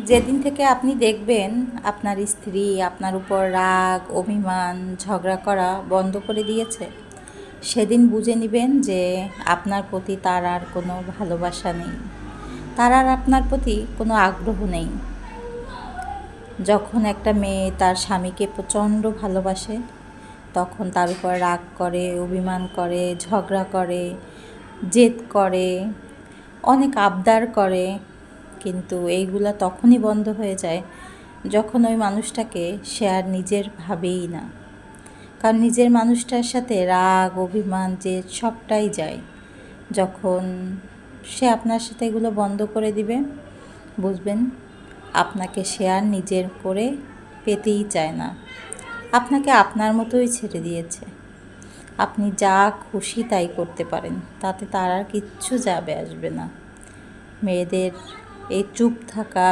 যেদিন থেকে আপনি দেখবেন আপনার স্ত্রী আপনার উপর রাগ, অভিমান, ঝগড়া করা বন্ধ করে দিয়েছে, সেদিন বুঝে নেবেন যে আপনার প্রতি তার আর কোনো ভালোবাসা নেই, তার আর আপনার প্রতি কোনো আগ্রহ নেই। যখন একটা মেয়ে তার স্বামীকে প্রচণ্ড ভালোবাসে, তখন তার উপর রাগ করে, অভিমান করে, ঝগড়া করে, জেদ করে, অনেক আবদার করে, কিন্তু এইগুলা তখনই বন্ধ হয়ে যায় যখন ওই মানুষটাকে সে আর নিজের ভাবেই না। কারণ নিজের মানুষটার সাথে রাগ, অভিমান, জেদ সবটাই যায়। যখন সে আপনার সাথে এগুলো বন্ধ করে দিবে, বুঝবেন আপনাকে সে আর নিজের করে পেতেই চায় না, আপনাকে আপনার মতোই ছেড়ে দিয়েছে। আপনি যা খুশি তাই করতে পারেন, তাতে তার আর কিচ্ছু যাবে আসবে না। মেয়েদের এই চুপ থাকা